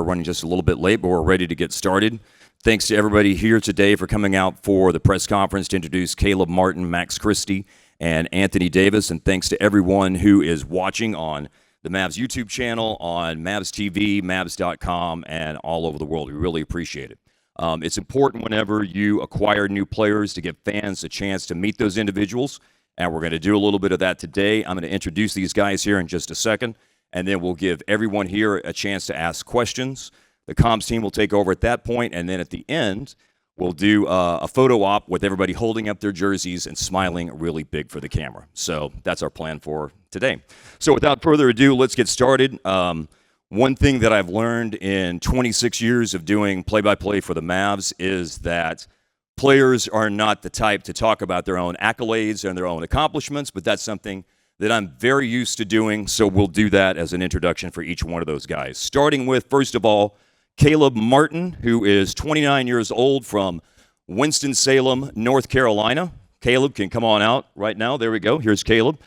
running just a little bit late, but we're ready to get started. Thanks to everybody here today for coming out for the press conference to introduce Caleb Martin, Max Christie, and Anthony Davis. And thanks to everyone who is watching on the Mavs YouTube channel, on Mavs TV, Mavs.com, and all over the world. We really appreciate it. It's important whenever you acquire new players to give fans a chance to meet those individuals, and we're going to do a little bit of that today. I'm going to introduce these guys here in just a second, and then we'll give everyone here a chance to ask questions. The comms team will take over at that point, and then at the end, we'll do a photo op with everybody holding up their jerseys and smiling really big for the camera. So that's our plan for today. So without further ado, let's get started. One thing that I've learned in 26 years of doing play-by-play for the Mavs is that players are not the type to talk about their own accolades and their own accomplishments, but that's something that I'm very used to doing, so we'll do that as an introduction for each one of those guys. Starting with, first of all, Caleb Martin, who is 29 years old from Winston-Salem, North Carolina. Caleb can come on out right now. There we go. Here's Caleb.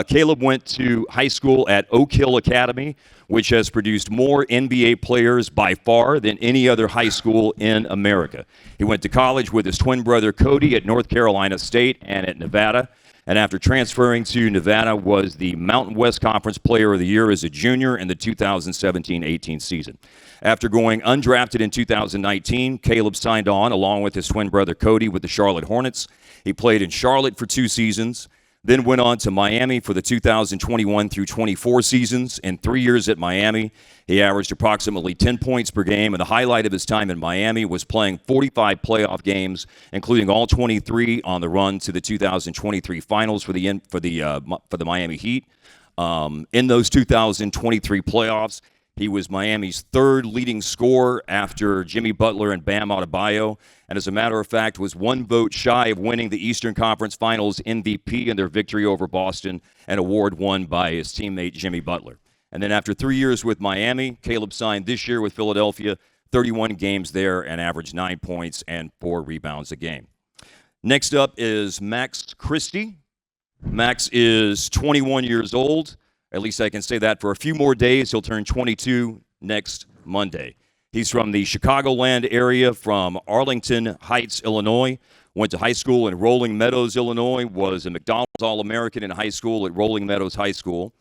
Caleb went to high school at Oak Hill Academy, which has produced more NBA players by far than any other high school in America. He went to college with his twin brother Cody at North Carolina State and at Nevada. And after transferring to Nevada, was the Mountain West Conference Player of the Year as a junior in the 2017-18 season. After going undrafted in 2019, Caleb signed on along with his twin brother Cody with the Charlotte Hornets. He played in Charlotte for 2 seasons, then went on to Miami for the 2021 through 24 seasons. In 3 years at Miami, he averaged approximately 10 points per game, and the highlight of his time in Miami was playing 45 playoff games, including all 23 on the run to the 2023 finals for the Miami Heat. In those 2023 playoffs, he was Miami's 3rd leading scorer after Jimmy Butler and Bam Adebayo, and as a matter of fact, was 1 vote shy of winning the Eastern Conference Finals MVP in their victory over Boston, an award won by his teammate Jimmy Butler. And then after 3 years with Miami, Caleb signed this year with Philadelphia, 31 games there, and averaged 9 points and 4 rebounds a game. Next up is Max Christie. Max is 21 years old. At least I can say that for a few more days. He'll turn 22 next Monday. He's from the Chicagoland area, from Arlington Heights, Illinois. Went to high school in Rolling Meadows, Illinois. Was a McDonald's All-American in high school at Rolling Meadows High School.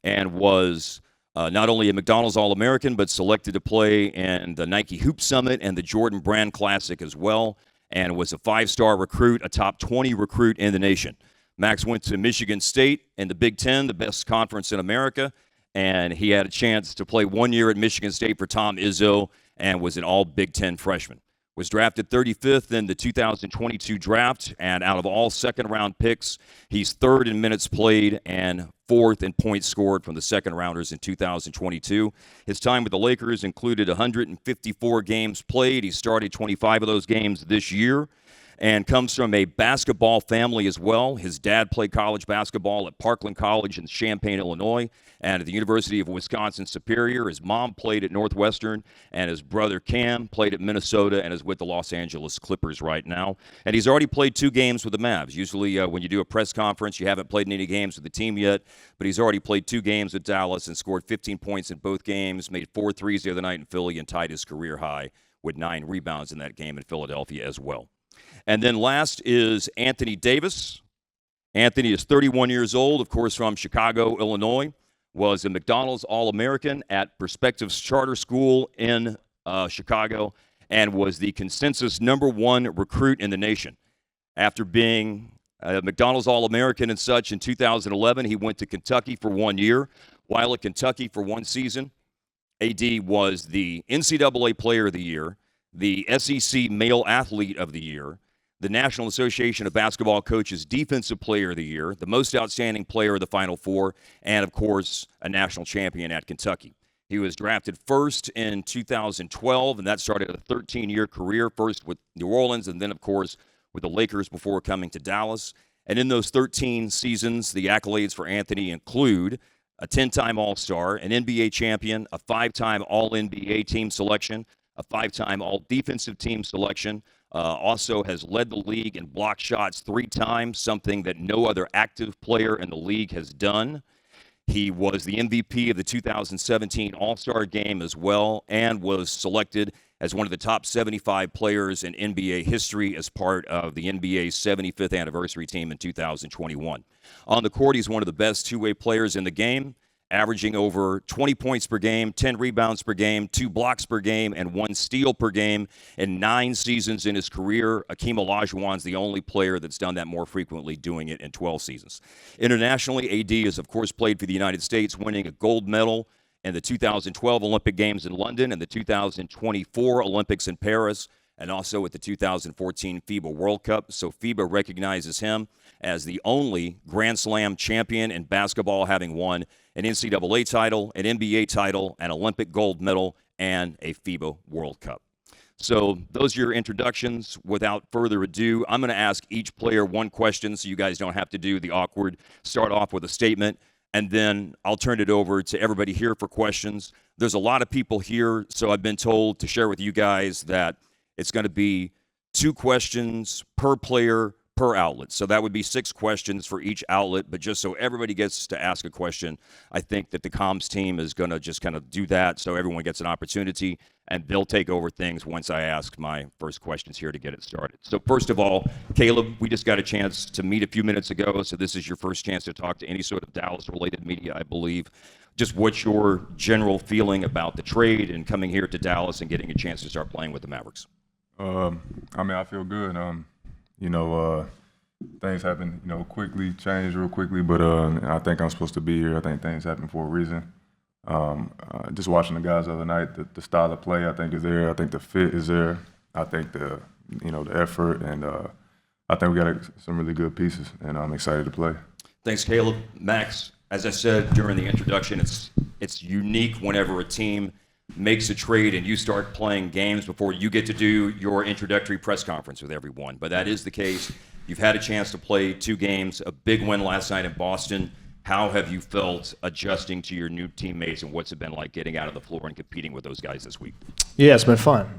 And was not only a McDonald's All-American, but selected to play in the Nike Hoop Summit and the Jordan Brand Classic as well. And was a 5-star recruit, a top 20 recruit in the nation. Max went to Michigan State in the Big Ten, the best conference in America, and he had a chance to play 1 year at Michigan State for Tom Izzo and was an all Big Ten freshman. Was drafted 35th in the 2022 draft, and out of all second-round picks, he's 3rd in minutes played and 4th in points scored from the second-rounders in 2022. His time with the Lakers included 154 games played. He started 25 of those games this year, and comes from a basketball family as well. His dad played college basketball at Parkland College in Champaign, Illinois, and at the University of Wisconsin-Superior. His mom played at Northwestern, and his brother Cam played at Minnesota and is with the Los Angeles Clippers right now. And he's already played 2 games with the Mavs. Usually when you do a press conference, you haven't played any games with the team yet, but he's already played 2 games with Dallas and scored 15 points in both games, made 4 threes the other night in Philly, and tied his career high with 9 rebounds in that game in Philadelphia as well. And then last is Anthony Davis. Anthony is 31 years old, of course, from Chicago, Illinois. Was a McDonald's All-American at Perspectives Charter School in Chicago, and was the consensus #1 recruit in the nation. After being a McDonald's All-American and such in 2011, he went to Kentucky for 1 year. While at Kentucky for 1 season, AD was the NCAA Player of the Year, the SEC Male Athlete of the Year, the National Association of Basketball Coaches Defensive Player of the Year, the most outstanding player of the Final Four, and, of course, a national champion at Kentucky. He was drafted first in 2012, and that started a 13-year career, first with New Orleans and then, of course, with the Lakers before coming to Dallas. And in those 13 seasons, the accolades for Anthony include a 10-time All-Star, an NBA champion, a 5-time All-NBA team selection, a 5-time All-Defensive team selection, also has led the league in block shots 3 times, something that no other active player in the league has done. He was the MVP of the 2017 All-Star Game as well, and was selected as one of the top 75 players in NBA history as part of the NBA's 75th anniversary team in 2021. On the court, he's one of the best two-way players in the game, averaging over 20 points per game, 10 rebounds per game, 2 blocks per game, and 1 steal per game in 9 seasons in his career. Akeem Olajuwon's the only player that's done that more frequently, doing it in 12 seasons. Internationally, AD has, of course, played for the United States, winning a gold medal in the 2012 Olympic Games in London and the 2024 Olympics in Paris, and also at the 2014 FIBA World Cup. So FIBA recognizes him as the only Grand Slam champion in basketball, having won an NCAA title, an NBA title, an Olympic gold medal, and a FIBA World Cup. So those are your introductions. Without further ado, I'm going to ask each player one question so you guys don't have to do the awkward start off with a statement, and then I'll turn it over to everybody here for questions. There's a lot of people here, so I've been told to share with you guys that it's going to be 2 questions per player per outlet. So that would be 6 questions for each outlet, but just so everybody gets to ask a question, I think that the comms team is going to just kind of do that so everyone gets an opportunity, and they'll take over things once I ask my first questions here to get it started. So first of all, Caleb, we just got a chance to meet a few minutes ago, so this is your first chance to talk to any sort of Dallas-related media, I believe. Just what's your general feeling about the trade and coming here to Dallas and getting a chance to start playing with the Mavericks? I feel good. Things happen, quickly, change real quickly, but I think I'm supposed to be here. I think things happen for a reason. Just watching the guys the other night, the style of play I think is there. I think the fit is there. I think the effort, and I think we got some really good pieces, and I'm excited to play. Thanks, Caleb. Max, as I said during the introduction, it's unique whenever a team makes a trade and you start playing games before you get to do your introductory press conference with everyone. But that is the case. You've had a chance to play 2 games, a big win last night in Boston. How have you felt adjusting to your new teammates, and what's it been like getting out of the floor and competing with those guys this week? Yeah, it's been fun.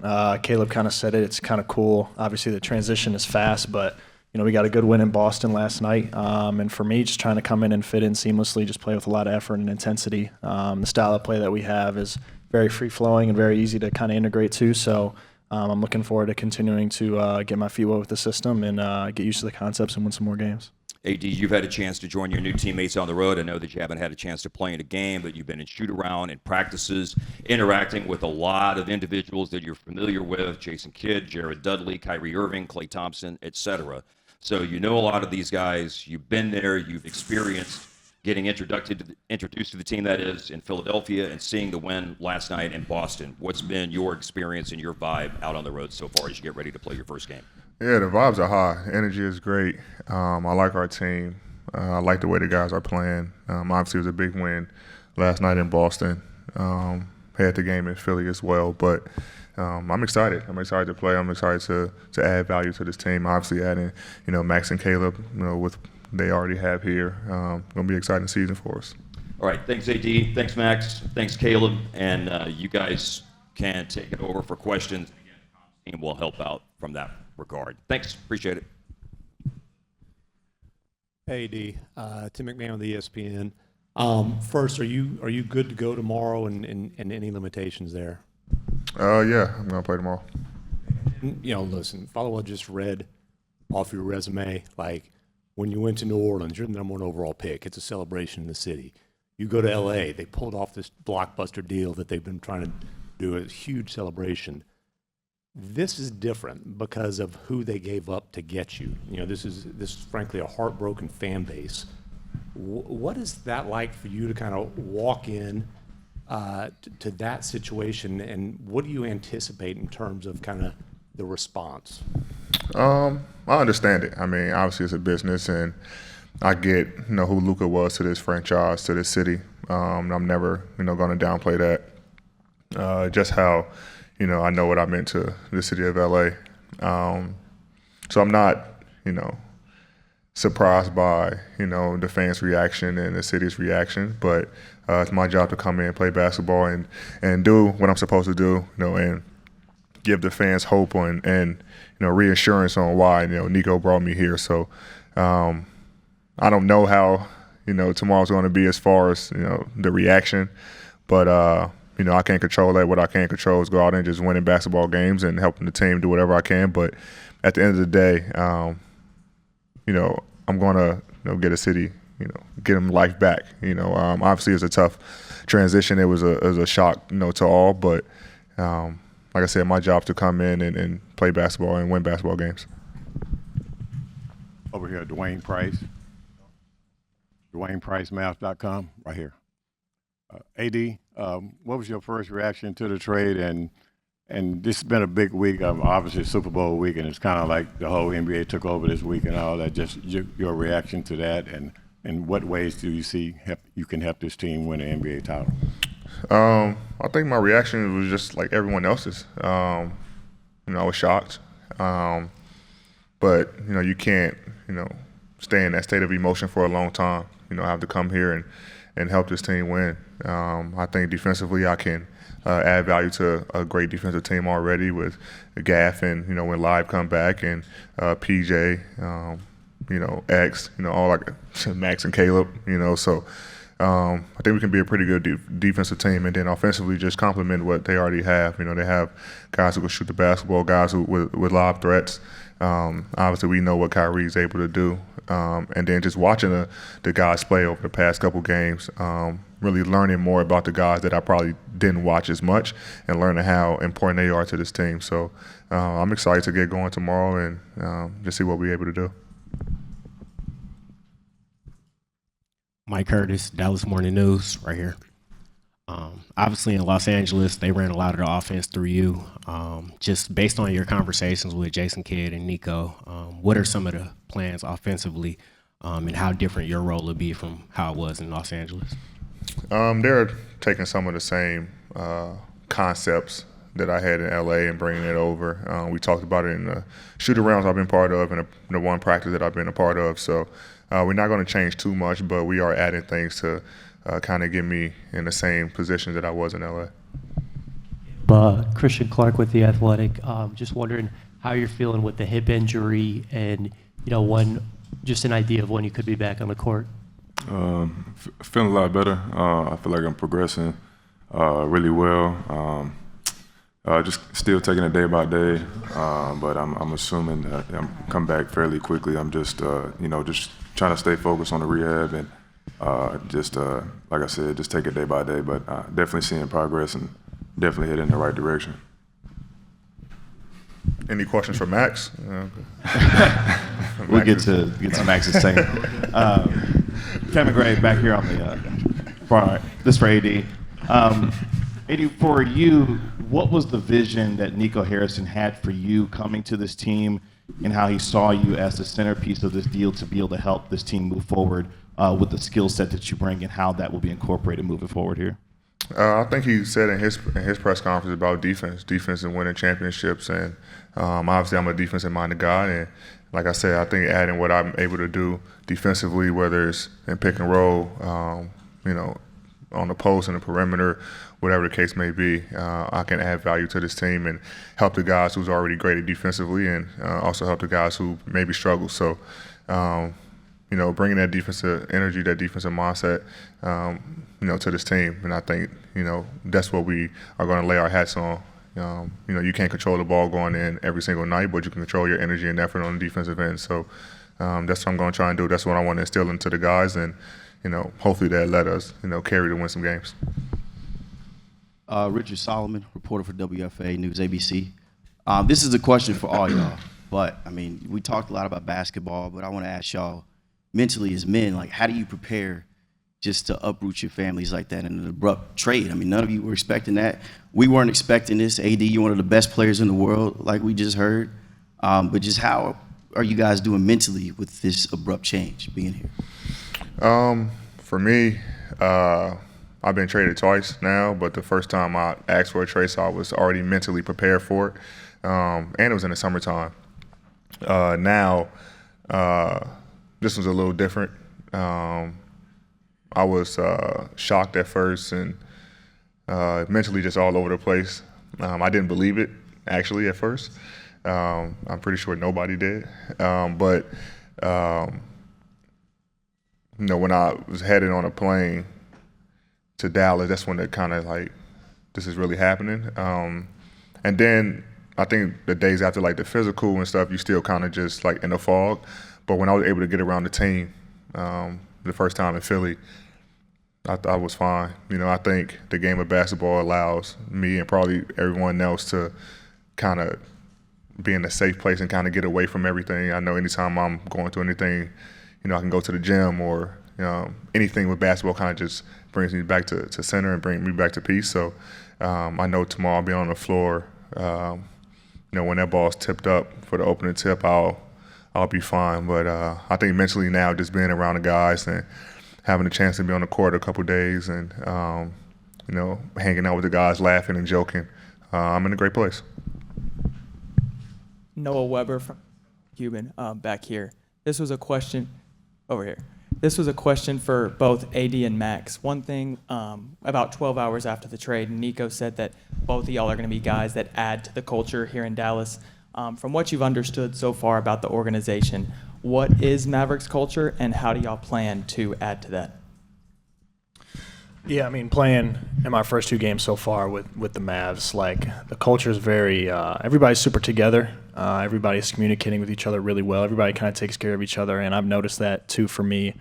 Caleb kind of said it. It's kind of cool. Obviously, the transition is fast, but we got a good win in Boston last night. And for me, just trying to come in and fit in seamlessly, just play with a lot of effort and intensity. The style of play that we have is very free-flowing and very easy to kind of integrate to. So I'm looking forward to continuing to get my feet wet with the system and get used to the concepts and win some more games. AD, you've had a chance to join your new teammates on the road. I know that you haven't had a chance to play in a game, but you've been in shoot-around and practices, interacting with a lot of individuals that you're familiar with: Jason Kidd, Jared Dudley, Kyrie Irving, Klay Thompson, etc. So you know a lot of these guys. You've been there. You've experienced getting introduced to the team, that is, in Philadelphia, and seeing the win last night in Boston. What's been your experience and your vibe out on the road so far as you get ready to play your first game? Yeah, the vibes are high. Energy is great. I like our team. I like the way the guys are playing. Obviously, it was a big win last night in Boston. Had the game in Philly as well, but I'm excited. I'm excited to play. I'm excited to add value to this team. Obviously, adding Max and Caleb, with they already have here. Going to be an exciting season for us. All right, thanks, AD. Thanks, Max. Thanks, Caleb. And you guys can take it over for questions. Again, the team will help out from that regard. Thanks. Appreciate it. Hey, D. Tim McMahon with ESPN. First, are you good to go tomorrow, and any limitations there? Yeah, I'm going to play tomorrow. Listen, follow what I just read off your resume. Like, when you went to New Orleans, you're the number 1 overall pick. It's a celebration in the city. You go to L.A., they pulled off this blockbuster deal that they've been trying to do, a huge celebration. This is different because of who they gave up to get you. This is frankly a heartbroken fan base. What is that like for you to kind of walk in to that situation, and what do you anticipate in terms of kind of the response? I understand it. I mean, obviously it's a business, and I get who Luka was to this franchise, to this city. I'm never going to downplay that. Just how I know what I meant to the city of LA. So I'm not surprised by the fans' reaction and the city's reaction, but it's my job to come in, play basketball, and do what I'm supposed to do, and give the fans hope and reassurance on why Nico brought me here. So I don't know how tomorrow's going to be as far as the reaction. But I can't control that. What I can control is go out and just winning basketball games and helping the team do whatever I can. But at the end of the day, I'm going to get a city, get them life back. Obviously it's a tough transition. It was a shock, to all. But like I said, my job is to come in and play basketball and win basketball games. Over here, Dwayne Price. DwaynePriceMath.com, right here. AD, what was your first reaction to the trade? And this has been a big week, obviously Super Bowl week, and it's kind of like the whole NBA took over this week and all that. Just your reaction to that, and in what ways do you see you can help this team win an NBA title? I think my reaction was just like everyone else's. I was shocked. But, you can't, stay in that state of emotion for a long time. I have to come here and help this team win. I think defensively I can add value to a great defensive team already with Gaff and, when Live come back and PJ, X, all like Max and Caleb, so I think we can be a pretty good defensive team, and then offensively just complement what they already have. They have guys who can shoot the basketball, guys with lob threats. Obviously, we know what Kyrie's able to do, and then just watching the guys play over the past couple games, really learning more about the guys that I probably didn't watch as much, and learning how important they are to this team. So I'm excited to get going tomorrow and just see what we're able to do. Mike Curtis, Dallas Morning News, right here. Obviously in Los Angeles, they ran a lot of the offense through you. Just based on your conversations with Jason Kidd and Nico, what are some of the plans offensively, and how different your role will be from how it was in Los Angeles? They're taking some of the same concepts that I had in LA and bringing it over. We talked about it in the shoot-arounds I've been part of and the one practice that I've been a part of. So we're not going to change too much, but we are adding things to kind of get me in the same position that I was in LA. Christian Clark with The Athletic. Just wondering how you're feeling with the hip injury and, just an idea of when you could be back on the court. Feeling a lot better. I feel like I'm progressing really well. Just still taking it day by day, but I'm assuming that I'm come back fairly quickly. I'm just just trying to stay focused on the rehab and like I said, just take it day by day. But definitely seeing progress and definitely heading in the right direction. Any questions for Max? We'll get to Max's thing. Kevin Gray back here on the this for AD. AD, for you, what was the vision that Nico Harrison had for you coming to this team, and how he saw you as the centerpiece of this deal to be able to help this team move forward with the skill set that you bring, and how that will be incorporated moving forward here? I think he said in his press conference about defense and winning championships, and obviously I'm a defensive-minded guy, and like I said, I think adding what I'm able to do defensively, whether it's in pick and roll, on the post and the perimeter, whatever the case may be, I can add value to this team and help the guys who's already great defensively, and also help the guys who maybe struggle. So, bringing that defensive energy, that defensive mindset, to this team, and I think that's what we are going to lay our hats on. You can't control the ball going in every single night, but you can control your energy and effort on the defensive end. So that's what I'm going to try and do. That's what I want to instill into the guys, and hopefully that let us carry to win some games. Richard Solomon, reporter for WFA News ABC. This is a question for all y'all, but we talked a lot about basketball, but I want to ask y'all, mentally as men, like, how do you prepare just to uproot your families like that in an abrupt trade? None of you were expecting that. We weren't expecting this. AD, you're one of the best players in the world, like we just heard. But just how are you guys doing mentally with this abrupt change being here? For me, I've been traded twice now, but the first time I asked for a trade, so I was already mentally prepared for it. And it was in the summertime. Now, this was a little different. I was shocked at first and mentally just all over the place. I didn't believe it, actually, at first. I'm pretty sure nobody did. But when I was headed on a plane to Dallas, that's when it kind of like, this is really happening. And then I think the days after like the physical and stuff, you still kind of just like in a fog. But when I was able to get around the team the first time in Philly, I was fine. I think the game of basketball allows me and probably everyone else to kind of be in a safe place and kind of get away from everything. I know anytime I'm going through anything, I can go to the gym or anything with basketball kind of just brings me back to center and bring me back to peace. So I know tomorrow I'll be on the floor. When that ball's tipped up for the opening tip, I'll be fine. But I think mentally now, just being around the guys and having a chance to be on the court a couple days and hanging out with the guys, laughing and joking, I'm in a great place. Noah Weber from Cuban back here. This was a question over here. This was a question for both AD and Max. One thing, about 12 hours after the trade, Nico said that both of y'all are going to be guys that add to the culture here in Dallas. From what you've understood so far about the organization, what is Mavericks culture and how do y'all plan to add to that? Yeah, I mean, playing in my first 2 games so far with the Mavs, like the culture is very, everybody's super together. Everybody's communicating with each other really well. Everybody kind of takes care of each other, and I've noticed that too for me,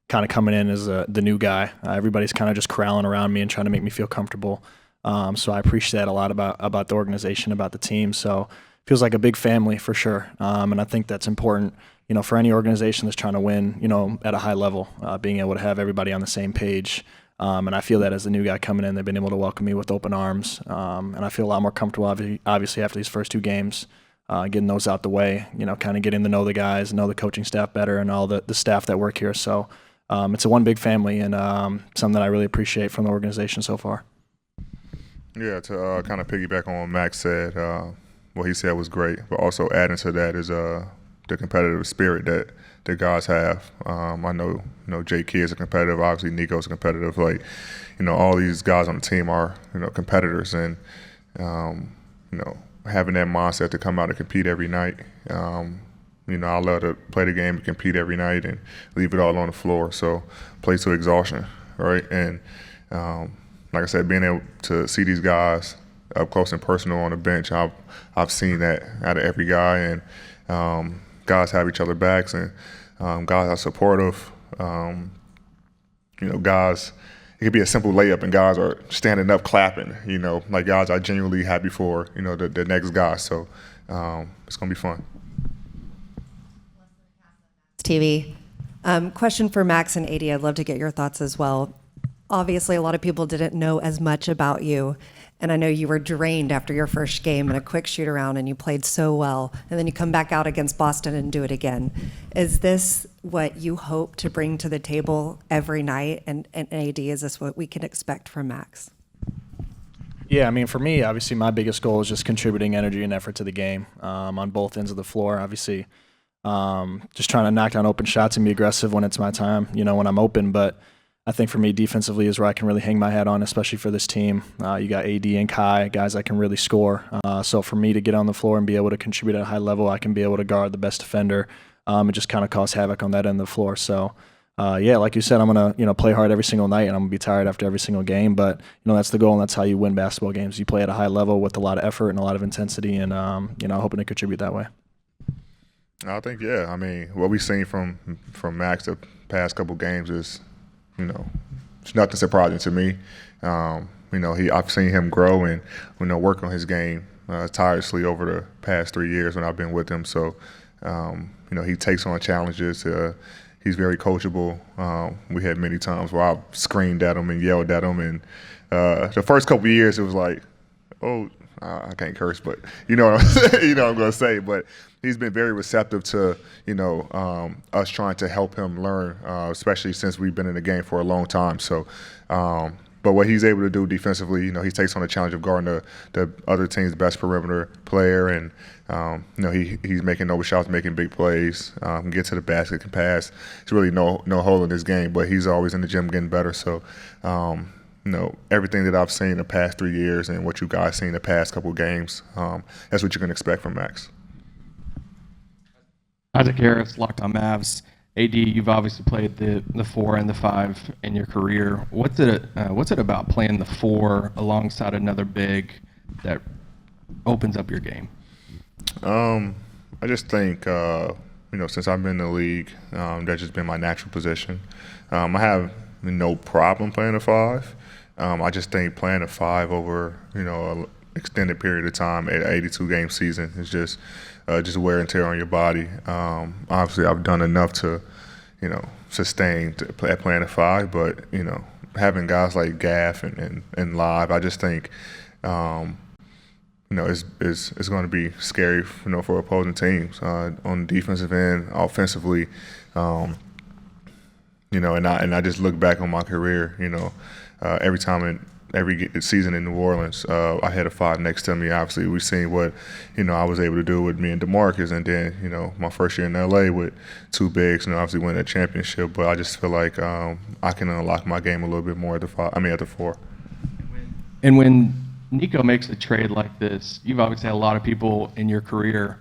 kind of coming in as the new guy. Everybody's kind of just corralling around me and trying to make me feel comfortable. So I appreciate that a lot about the organization, about the team. So it feels like a big family for sure, and I think that's important. For any organization that's trying to win, at a high level, being able to have everybody on the same page. And I feel that as the new guy coming in, they've been able to welcome me with open arms. And I feel a lot more comfortable, obviously, after these first 2 games, getting those out the way, kind of getting to know the guys, know the coaching staff better and all the staff that work here. So it's a one big family and something that I really appreciate from the organization so far. Yeah, to kind of piggyback on what Max said, what he said was great. But also adding to that is the competitive spirit that the guys have. I know, Jay Kidd is a competitive. Obviously, Nico's a competitive. Like, all these guys on the team are, competitors, and having that mindset to come out and compete every night. I love to play the game and compete every night and leave it all on the floor. So play to exhaustion, right? And like I said, being able to see these guys up close and personal on the bench, I've seen that out of every guy, and guys have each other backs, and guys are supportive. Guys, it could be a simple layup, and guys are standing up clapping. Like guys are genuinely happy for the next guy. So it's gonna be fun. TV. Question for Max and AD. I'd love to get your thoughts as well. Obviously, a lot of people didn't know as much about you, and I know you were drained after your first game in a quick shoot around, and you played so well, and then you come back out against Boston and do it again. Is this what you hope to bring to the table every night? And AD, is this what we can expect from Max? Yeah, I mean, for me, obviously, my biggest goal is just contributing energy and effort to the game on both ends of the floor. Obviously, just trying to knock down open shots and be aggressive when it's my time, when I'm open. But I think for me, defensively is where I can really hang my hat on, especially for this team. You got AD and Kai, guys that can really score. So for me to get on the floor and be able to contribute at a high level, I can be able to guard the best defender and just kind of cause havoc on that end of the floor. So, yeah, like you said, I'm going to play hard every single night, and I'm going to be tired after every single game. But, that's the goal, and that's how you win basketball games. You play at a high level with a lot of effort and a lot of intensity, and, hoping to contribute that way. I think, yeah. I mean, what we've seen from Max the past couple games is, it's nothing surprising to me. I've seen him grow and, work on his game tirelessly over the past 3 years when I've been with him. So, he takes on challenges. He's very coachable. We had many times where I screamed at him and yelled at him. And the first couple of years, it was like, I can't curse, but what I'm going to say. But he's been very receptive to, us trying to help him learn, especially since we've been in the game for a long time. So, but what he's able to do defensively, he takes on the challenge of guarding the other team's best perimeter player, and he's making over shots, making big plays, can get to the basket, can pass. There's really no hole in his game, but he's always in the gym getting better. So, everything that I've seen the past 3 years and what you guys seen the past couple of games, that's what you can expect from Max. Isaac Harris, Locked On Mavs. AD, you've obviously played the 4 and the 5 in your career. What's it about playing the 4 alongside another big that opens up your game? I just think, since I've been in the league, that's just been my natural position. I have no problem playing a 5. I just think playing a 5 over, an extended period of time, an 82-game season, is just wear and tear on your body. Obviously, I've done enough to, sustain playing a 5, but, having guys like Gaff and Live, I just think, it's going to be scary, for opposing teams on the defensive end, offensively. And I just look back on my career, every time every season in New Orleans, I had a 5 next to me. Obviously, we've seen what, I was able to do with me and DeMarcus, and then, my first year in LA with 2 bigs, obviously winning a championship. But I just feel like I can unlock my game a little bit more at the 4. And when Nico makes a trade like this, you've obviously had a lot of people in your career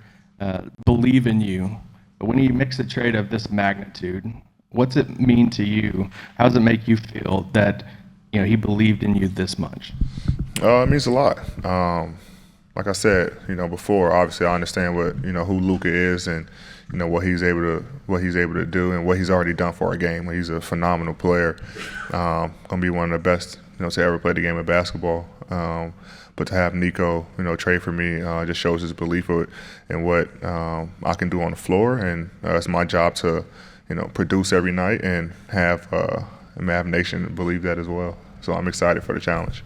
believe in you. But when he makes a trade of this magnitude, what's it mean to you? How does it make you feel that he believed in you this much? It means a lot. Like I said, before, obviously I understand what who Luka is and what he's able to do and what he's already done for our game. He's a phenomenal player. Gonna be one of the best to ever play the game of basketball. But to have Nico trade for me just shows his belief in what I can do on the floor, and it's my job to produce every night and have Mav Nation believe that as well. So I'm excited for the challenge.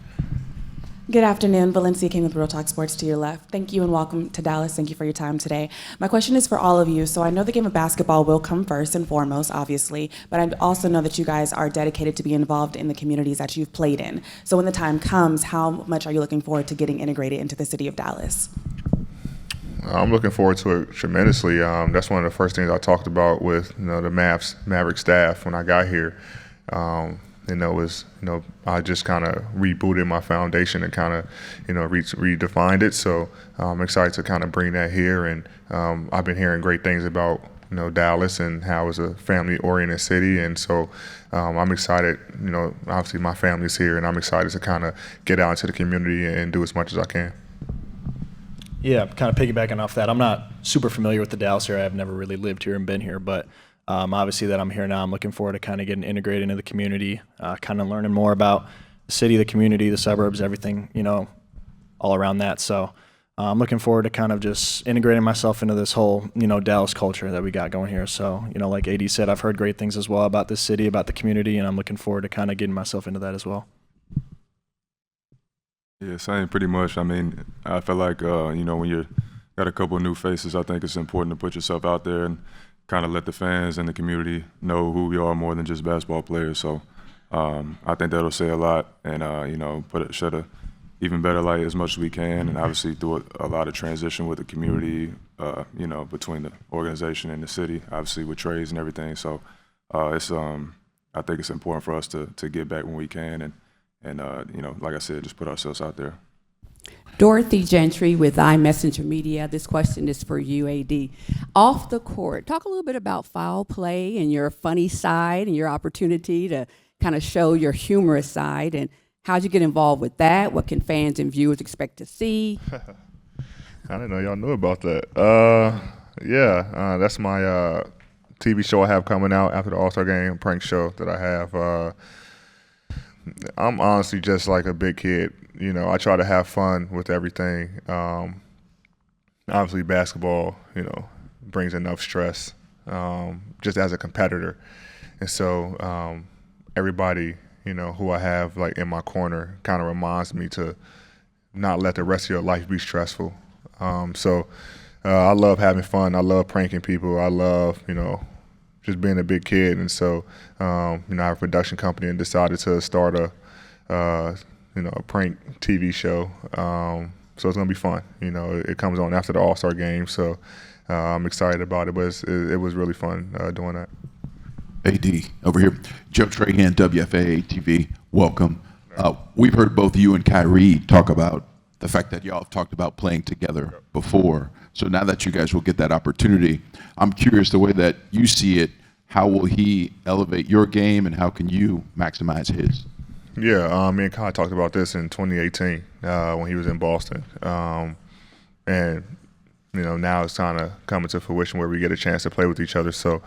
Good afternoon. Valencia King with Real Talk Sports to your left. Thank you and welcome to Dallas. Thank you for your time today. My question is for all of you. So I know the game of basketball will come first and foremost, obviously, but I also know that you guys are dedicated to be involved in the communities that you've played in. So when the time comes, how much are you looking forward to getting integrated into the city of Dallas? I'm looking forward to it tremendously. That's one of the first things I talked about with the Mavericks staff when I got here. I just kind of rebooted my foundation and kind of, redefined it. So I'm excited to kind of bring that here. And I've been hearing great things about, Dallas and how it's a family-oriented city. And so I'm excited, obviously my family's here, and I'm excited to kind of get out into the community and do as much as I can. Yeah, kind of piggybacking off that, I'm not super familiar with the Dallas area. I've never really lived here and been here, but obviously that I'm here now, I'm looking forward to kind of getting integrated into the community, kind of learning more about the city, the community, the suburbs, everything, all around that. So I'm looking forward to kind of just integrating myself into this whole, Dallas culture that we got going here. So, like AD said, I've heard great things as well about this city, about the community, and I'm looking forward to kind of getting myself into that as well. Yeah, same pretty much. I mean, I feel like, when you've got a couple of new faces, I think it's important to put yourself out there and kind of let the fans and the community know who we are more than just basketball players. So I think that'll say a lot and, shed a even better light as much as we can. And obviously do a lot of transition with the community, between the organization and the city, obviously with trades and everything. So I think it's important for us to get back when we can and like I said, just put ourselves out there. Dorothy Gentry with iMessenger Media. This question is for you, AD. Off the court, talk a little bit about foul play and your funny side and your opportunity to kind of show your humorous side, and how'd you get involved with that? What can fans and viewers expect to see? I didn't know y'all knew about that. That's my TV show I have coming out after the All-Star game, prank show that I have. I'm honestly just like a big kid. I try to have fun with everything. Obviously, basketball, brings enough stress just as a competitor. And so everybody, who I have like in my corner kind of reminds me to not let the rest of your life be stressful. I love having fun. I love pranking people. I love, just being a big kid. And so, I have a production company and decided to start a prank TV show. So it's going to be fun. It comes on after the All-Star game. So I'm excited about it, but it was really fun doing that. AD, over here. Joe Trahan, WFAA TV, welcome. We've heard both you and Kyrie talk about the fact that y'all have talked about playing together before. So now that you guys will get that opportunity, I'm curious the way that you see it, How will he elevate your game, and how can you maximize his? Yeah, me and Kai talked about this in 2018 when he was in Boston. And, now it's kind of coming to fruition where we get a chance to play with each other. So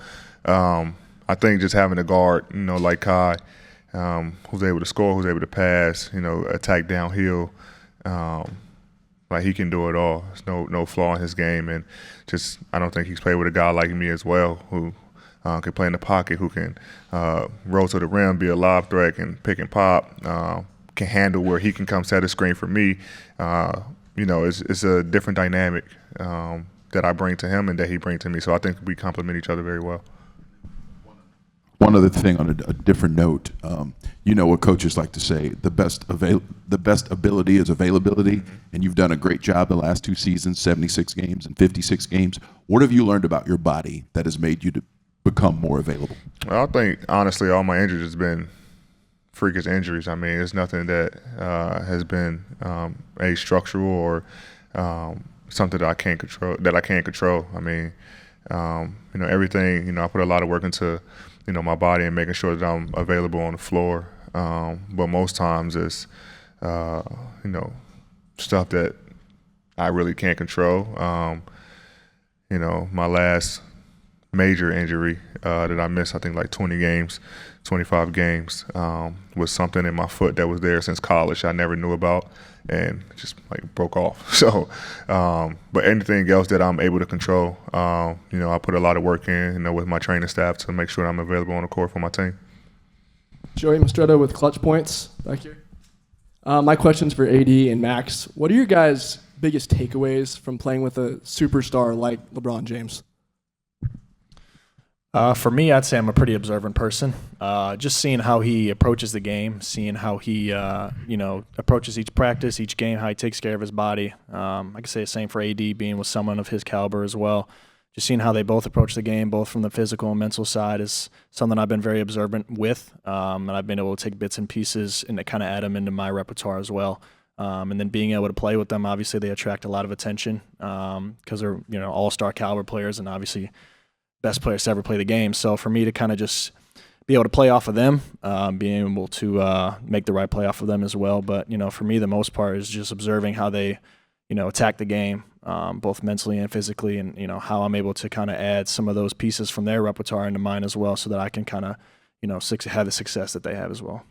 I think just having a guard, like Kai, who's able to score, who's able to pass, attack downhill, like he can do it all. There's no flaw in his game. And just I don't think he's played with a guy like me as well who can play in the pocket, who can roll to the rim, be a lob threat, can pick and pop, can handle where he can come set a screen for me. It's a different dynamic that I bring to him and that he brings to me. So I think we complement each other very well. One other thing on a different note, what coaches like to say, the best ability is availability, and you've done a great job the last 2 seasons, 76 games and 56 games. What have you learned about your body that has made you to become more available? Well, I think, honestly, all my injuries has been freakish injuries. I mean, it's nothing that has been structural or something that I can't control. I mean, everything, I put a lot of work into, my body and making sure that I'm available on the floor. But most times it's, stuff that I really can't control. My last major injury that I missed, I think like 25 games, was something in my foot that was there since college I never knew about and just like broke off. So, but anything else that I'm able to control, I put a lot of work in, with my training staff to make sure I'm available on the court for my team. Joey Mastretta with Clutch Points back here. My question's for AD and Max. What are your guys' biggest takeaways from playing with a superstar like LeBron James? For me, I'd say I'm a pretty observant person. Just seeing how he approaches the game, seeing how he, approaches each practice, each game, how he takes care of his body. I could say the same for AD, being with someone of his caliber as well. Just seeing how they both approach the game, both from the physical and mental side, is something I've been very observant with, and I've been able to take bits and pieces and kind of add them into my repertoire as well. And then being able to play with them, obviously they attract a lot of attention because they're all-star caliber players and obviously best players to ever play the game. So for me to kind of just be able to play off of them, being able to make the right play off of them as well. But, for me, the most part is just observing how they, attack the game, both mentally and physically, and, how I'm able to kind of add some of those pieces from their repertoire into mine as well so that I can kind of, have the success that they have as well.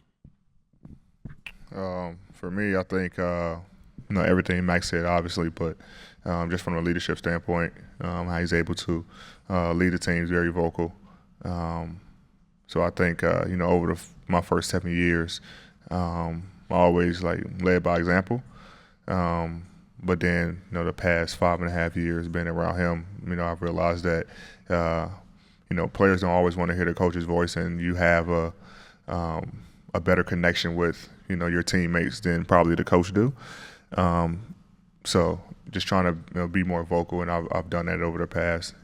For me, I think, everything Max said, obviously, but just from a leadership standpoint, how he's able to lead the team is very vocal. So I think, over my first 7 years, I always led by example. But then, the past 5.5 years being around him, I've realized that, players don't always want to hear their coach's voice, and you have a better connection with, your teammates than probably the coach do. So just trying to be more vocal, and I've done that over the past,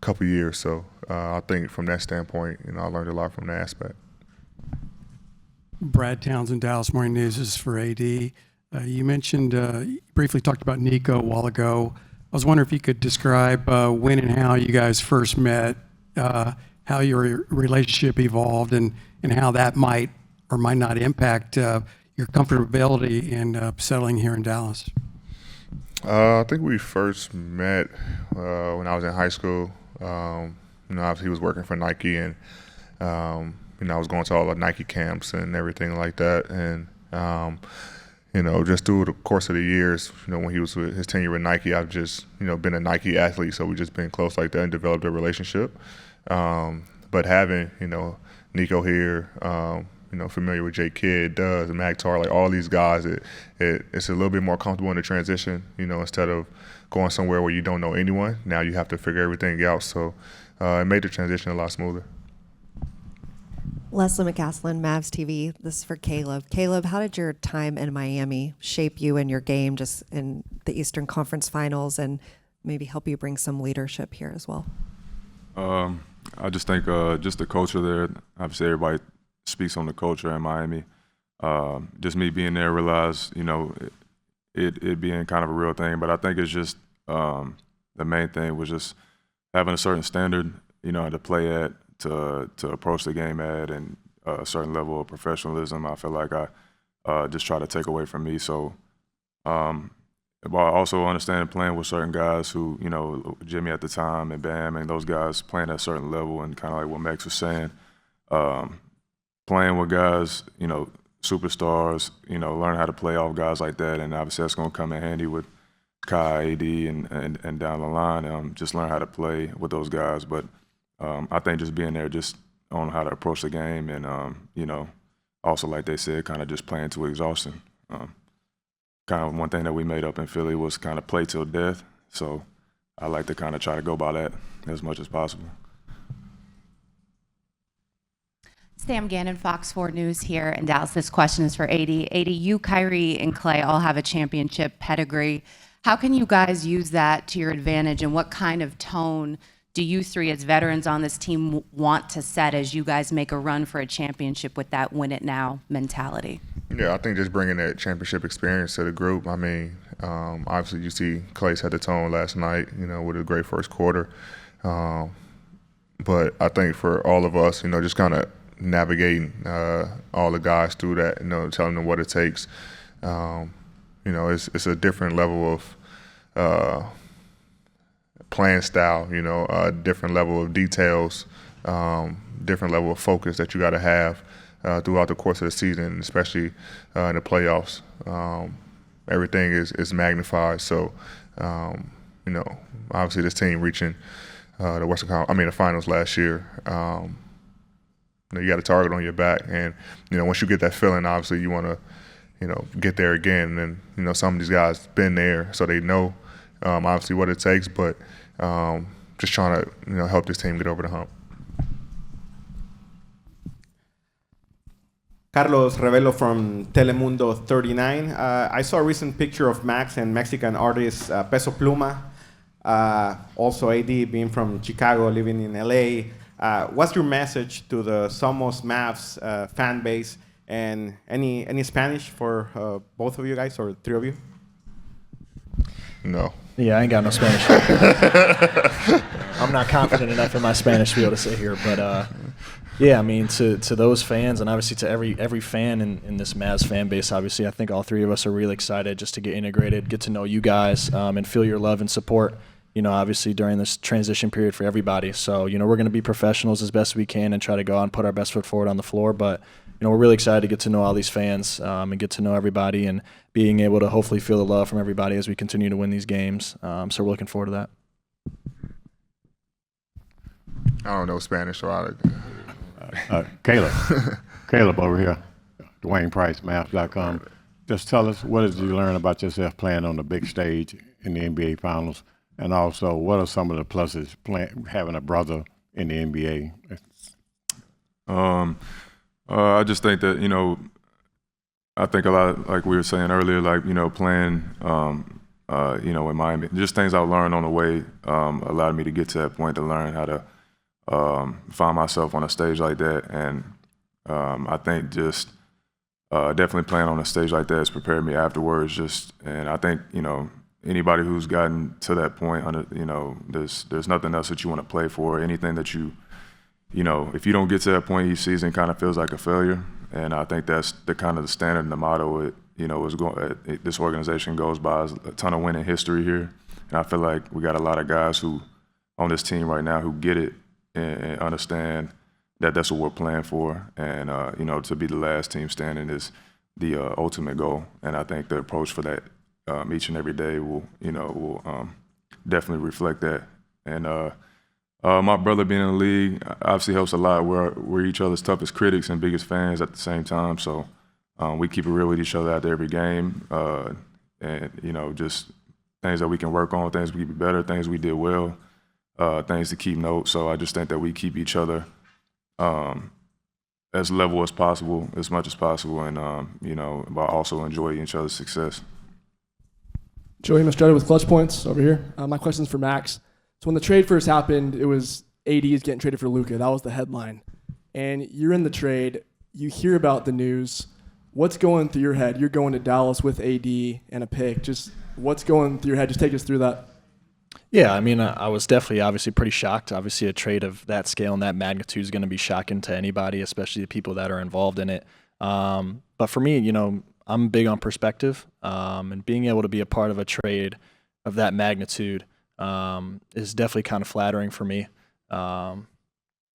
couple years. So I think from that standpoint, I learned a lot from that aspect. Brad Townsend, Dallas Morning News. This is for AD. You mentioned, briefly talked about Nico a while ago. I was wondering if you could describe when and how you guys first met, how your relationship evolved, and how that might or might not impact your comfortability in settling here in Dallas. I think we first met when I was in high school. Obviously he was working for Nike, and I was going to all the Nike camps and everything like that. And just through the course of the years, when he was with his tenure with Nike, I've just been a Nike athlete, so we just been close like that and developed a relationship. But having Nico here, familiar with Jake Kidd, Does, and Magtar, all these guys, it's a little bit more comfortable in the transition, instead of going somewhere where you don't know anyone. Now you have to figure everything out. So it made the transition a lot smoother. Leslie McCaslin, Mavs TV. This is for Caleb. Caleb, how did your time in Miami shape you and your game just in the Eastern Conference Finals, and maybe help you bring some leadership here as well? I just think just the culture there, obviously everybody speaks on the culture in Miami. Just me being there, realized, it being kind of a real thing. But I think it's just the main thing was just having a certain standard, to play at, to approach the game at, and a certain level of professionalism. I feel like I just try to take away from me. So, but also understanding playing with certain guys who, you know, Jimmy at the time and Bam and those guys playing at a certain level, and kind of like what Max was saying, playing with guys, you know, superstars, you know, learn how to play off guys like that, and obviously that's going to come in handy with Kai, AD, and down the line. Just learn how to play with those guys. But I think just being there, just on how to approach the game, and you know, also like they said, kind of just playing to exhaustion. Kind of one thing that we made up in Philly was kind of play till death. So I like to kind of try to go by that as much as possible. Sam Gannon, Fox 4 News here in Dallas. This question is for AD. AD, you, Kyrie, and Clay all have a championship pedigree. How can you guys use that to your advantage, and what kind of tone do you three as veterans on this team want to set as you guys make a run for a championship with that win it now mentality? Yeah, I think just bringing that championship experience to the group. I mean, obviously you see Clay set the tone last night, you know, with a great first quarter. But I think for all of us, you know, just kind of navigating all the guys through that, you know, telling them what it takes. You know, it's a different level of playing style, you know, a different level of details, different level of focus that you got to have throughout the course of the season, especially in the playoffs. Everything is magnified. So, you know, obviously this team reaching the finals last year. You know, you got a target on your back, and you know, once you get that feeling, obviously you want to, you know, get there again. And you know, some of these guys been there, so they know obviously what it takes. But just trying to, you know, help this team get over the hump. Carlos Revelo from Telemundo 39. I saw a recent picture of Max and Mexican artist Peso Pluma. Also AD being from Chicago, living in LA. What's your message to the Somos Mavs fan base, and any Spanish for both of you guys, or three of you? No. Yeah, I ain't got no Spanish. I'm not confident enough in my Spanish to be able to sit here, but yeah, I mean, to those fans, and obviously to every fan in this Mavs fan base, obviously I think all three of us are really excited just to get integrated, get to know you guys, and feel your love and support, you know, obviously during this transition period for everybody. So, you know, we're going to be professionals as best we can and try to go out and put our best foot forward on the floor. But, you know, we're really excited to get to know all these fans and get to know everybody, and being able to hopefully feel the love from everybody as we continue to win these games. So we're looking forward to that. I don't know Spanish, so Caleb over here, Dwayne Price, Maps.com. Just tell us, what did you learn about yourself playing on the big stage in the NBA Finals? And also, what are some of the pluses having a brother in the NBA? I just think that, you know, I think a lot, like we were saying earlier, like, you know, playing, you know, in Miami, just things I learned on the way allowed me to get to that point to learn how to find myself on a stage like that. And I think just definitely playing on a stage like that has prepared me afterwards. And I think, you know, anybody who's gotten to that point, you know, there's nothing else that you want to play for. Anything that you know, if you don't get to that point each season, kind of feels like a failure. And I think that's the kind of the standard and the motto it, you know, this organization goes by. Is a ton of winning history here. And I feel like we got a lot of guys who on this team right now who get it and understand that that's what we're playing for. And, you know, to be the last team standing is the ultimate goal. And I think the approach for that each and every day will definitely reflect that. And my brother being in the league obviously helps a lot. We're each other's toughest critics and biggest fans at the same time. So we keep it real with each other out there every game. And, you know, just things that we can work on, things we can be better, things we did well, things to keep note. So I just think that we keep each other as level as possible, as much as possible, and, you know, but also enjoy each other's success. Joey Mastretta with Clutch Points over here. My question's for Max. So when the trade first happened, it was AD is getting traded for Luka. That was the headline. And you're in the trade. You hear about the news. What's going through your head? You're going to Dallas with AD and a pick. Just what's going through your head? Just take us through that. Yeah, I mean, I was definitely obviously pretty shocked. Obviously, a trade of that scale and that magnitude is going to be shocking to anybody, especially the people that are involved in it. But for me, I'm big on perspective, and being able to be a part of a trade of that magnitude is definitely kind of flattering for me.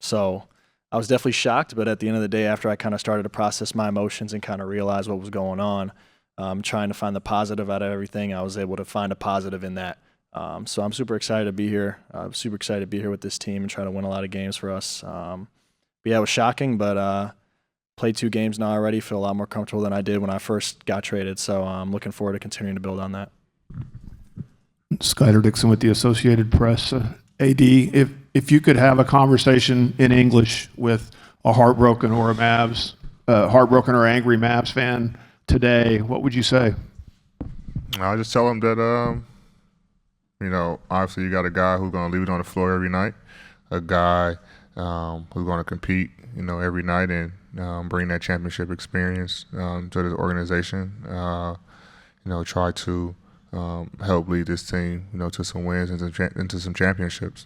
So I was definitely shocked, but at the end of the day, after I kind of started to process my emotions and kind of realize what was going on, trying to find the positive out of everything, I was able to find a positive in that. So I'm super excited to be here. I'm super excited to be here with this team and try to win a lot of games for us. But yeah, it was shocking, but played 2 games now already. Feel a lot more comfortable than I did when I first got traded. So I'm looking forward to continuing to build on that. Skyler Dixon with the Associated Press. AD, if you could have a conversation in English with a heartbroken or heartbroken or angry Mavs fan today, what would you say? I'll just tell them that, obviously you got a guy who's going to leave it on the floor every night, a guy who's going to compete, every night and bring that championship experience to this organization. Try to help lead this team, to some wins and into some championships.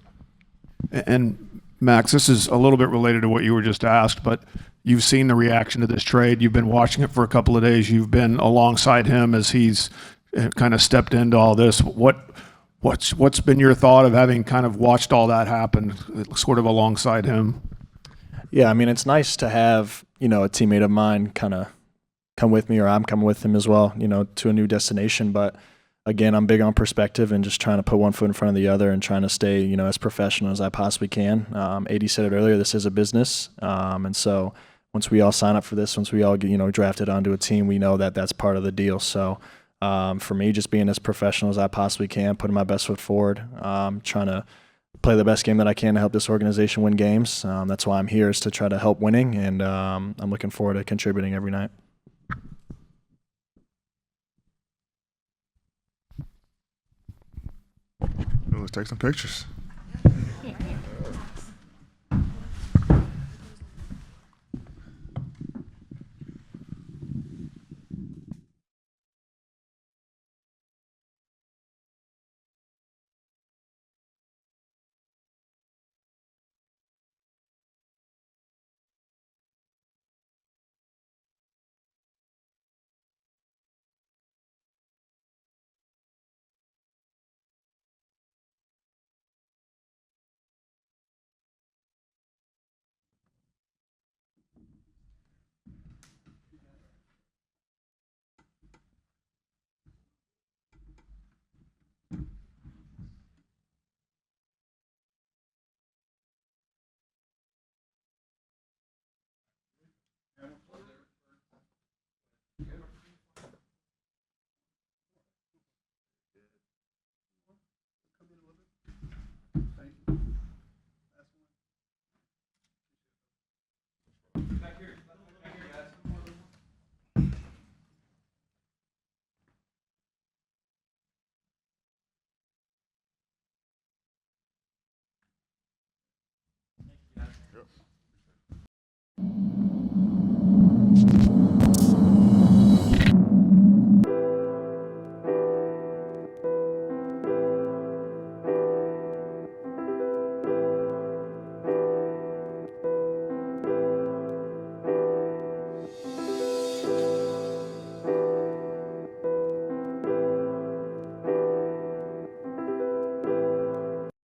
And Max, this is a little bit related to what you were just asked, but you've seen the reaction to this trade. You've been watching it for a couple of days. You've been alongside him as he's kind of stepped into all this. What's been your thought of having kind of watched all that happen, sort of alongside him? Yeah, I mean, it's nice to have, a teammate of mine kind of come with me, or I'm coming with him as well, to a new destination. But again, I'm big on perspective and just trying to put one foot in front of the other and trying to stay, as professional as I possibly can. AD said it earlier, this is a business. And so once we all sign up for this, once we all get, drafted onto a team, we know that that's part of the deal. So for me, just being as professional as I possibly can, putting my best foot forward, trying to play the best game that I can to help this organization win games. That's why I'm here, is to try to help winning, and I'm looking forward to contributing every night. Let's take some pictures.